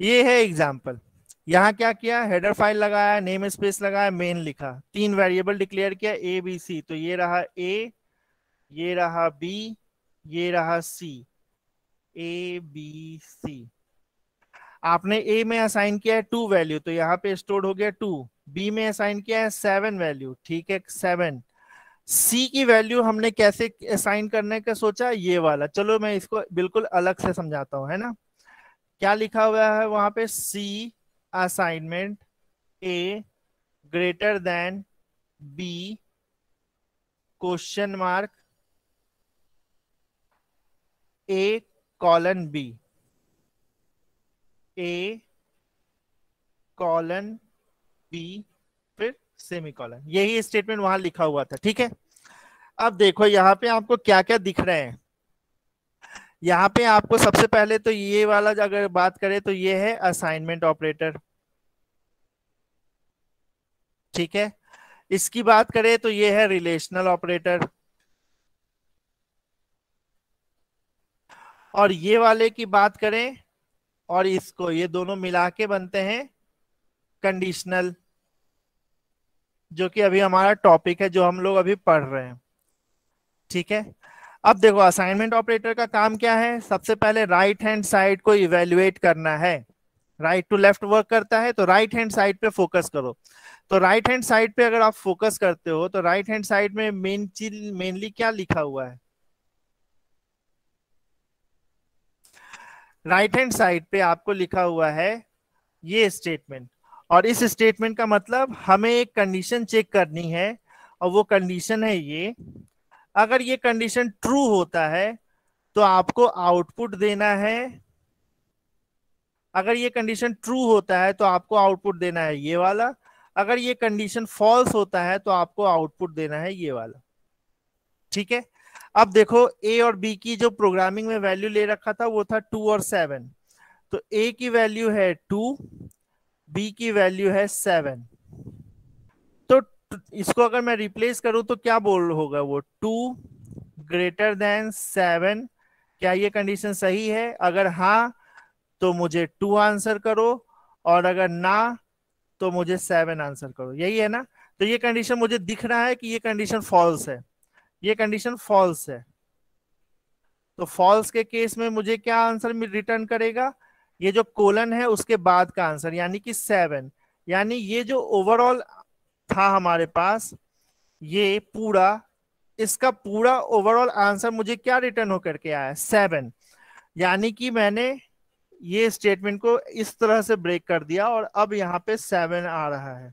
A: ये है एग्जांपल, यहाँ क्या किया, हेडर फाइल लगाया, नेम स्पेस लगाया, मेन लिखा, 3 वेरिएबल डिक्लेयर किया A B C, तो ये रहा A ये रहा बी, ये रहा सी, ए बी सी। आपने ए में असाइन किया है 2 वैल्यू, तो यहाँ पे स्टोर हो गया 2। बी में असाइन किया है 7 वैल्यू, ठीक है 7। सी की वैल्यू हमने कैसे असाइन करने का सोचा, ये वाला। चलो मैं इसको बिल्कुल अलग से समझाता हूँ, है ना। क्या लिखा हुआ है वहां पे, C assignment A greater than B question mark A colon B, A colon B फिर सेमी कॉलन। यही स्टेटमेंट वहां लिखा हुआ था, ठीक है। अब देखो यहाँ पे आपको क्या क्या दिख रहे हैं। यहाँ पे आपको सबसे पहले तो ये वाला अगर बात करें तो ये है असाइनमेंट ऑपरेटर, ठीक है। इसकी बात करें तो ये है रिलेशनल ऑपरेटर, और ये वाले की बात करें और इसको, ये दोनों मिला के बनते हैं कंडीशनल, जो कि अभी हमारा टॉपिक है जो हम लोग अभी पढ़ रहे हैं, ठीक है। अब देखो असाइनमेंट ऑपरेटर का काम क्या है, सबसे पहले राइट हैंड साइड को इवेल्युएट करना है। राइट टू लेफ्ट वर्क करता है, तो राइट हैंड साइड पे फोकस करो। तो राइट हैंड साइड पे अगर आप फोकस करते हो तो राइट हैंड साइड में मेन चीज मेनली क्या लिखा हुआ है, राइट हैंड साइड पे आपको लिखा हुआ है ये स्टेटमेंट। और इस स्टेटमेंट का मतलब हमें एक कंडीशन चेक करनी है, और वो कंडीशन है ये, अगर ये कंडीशन ट्रू होता है तो आपको आउटपुट देना है, अगर ये कंडीशन ट्रू होता है तो आपको आउटपुट देना है ये वाला, अगर ये कंडीशन फॉल्स होता है तो आपको आउटपुट देना है ये वाला, ठीक है। अब देखो ए और बी की जो प्रोग्रामिंग में वैल्यू ले रखा था वो था 2 और 7। तो ए की वैल्यू है 2, बी की वैल्यू है 7। तो इसको अगर मैं रिप्लेस करूं तो क्या बोल होगा वो, 2 ग्रेटर देन 7। क्या ये कंडीशन सही है, अगर हाँ तो मुझे 2 आंसर करो, और अगर ना तो मुझे 7 आंसर करो, यही है ना। तो ये कंडीशन मुझे दिख रहा है कि ये कंडीशन फॉल्स है, ये कंडीशन फॉल्स है। तो फॉल्स के केस में मुझे क्या आंसर रिटर्न करेगा, ये जो कोलन है उसके बाद का आंसर, यानी कि 7। यानी ये जो ओवरऑल था हमारे पास, ये पूरा, इसका पूरा ओवरऑल आंसर मुझे क्या रिटर्न होकर के आया, 7। यानी कि मैंने ये स्टेटमेंट को इस तरह से ब्रेक कर दिया और अब यहाँ पे 7 आ रहा है।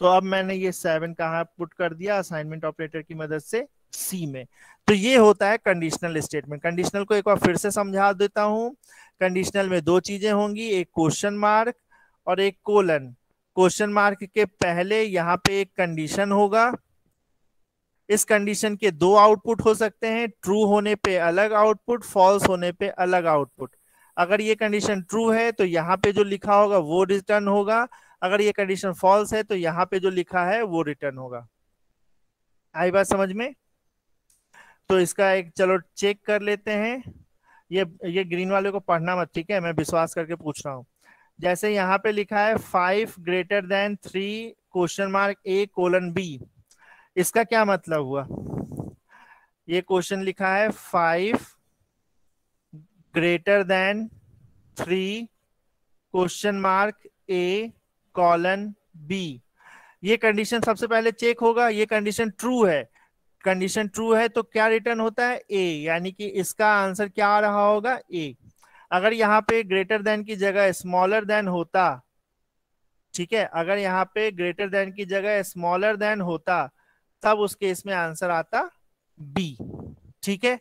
A: तो अब मैंने ये 7 कहाँ पुट कर दिया, असाइनमेंट ऑपरेटर की मदद से सी में। तो ये होता है कंडीशनल स्टेटमेंट। कंडीशनल को एक बार फिर से समझा देता हूं। कंडीशनल में दो चीजें होंगी, एक क्वेश्चन मार्क और एक कोलन। क्वेश्चन मार्क के पहले यहाँ पे एक कंडीशन होगा, इस कंडीशन के दो आउटपुट हो सकते हैं, ट्रू होने पे अलग आउटपुट, फॉल्स होने पे अलग आउटपुट। अगर ये कंडीशन ट्रू है तो यहाँ पे जो लिखा होगा वो रिटर्न होगा, अगर ये कंडीशन फॉल्स है तो यहाँ पे जो लिखा है वो रिटर्न होगा। आई बात समझ में। तो इसका एक चलो चेक कर लेते हैं। ये ग्रीन वाले को पढ़ना मत, ठीक है, मैं विश्वास करके पूछ रहा हूँ। जैसे यहाँ पे लिखा है 5 ग्रेटर देन 3 क्वेश्चन मार्क ए कोलन बी, इसका क्या मतलब हुआ, ये क्वेश्चन लिखा है 5 greater than 3 question mark A colon B. ये कंडीशन सबसे पहले चेक होगा, ये कंडीशन ट्रू है। कंडीशन ट्रू है तो क्या रिटर्न होता है, ए, यानी कि इसका आंसर क्या आ रहा होगा, ए। अगर यहाँ पे ग्रेटर देन की जगह स्मॉलर देन होता, ठीक है, अगर यहाँ पे ग्रेटर देन की जगह स्मॉलर देन होता, तब उस केस में आंसर आता बी, ठीक है।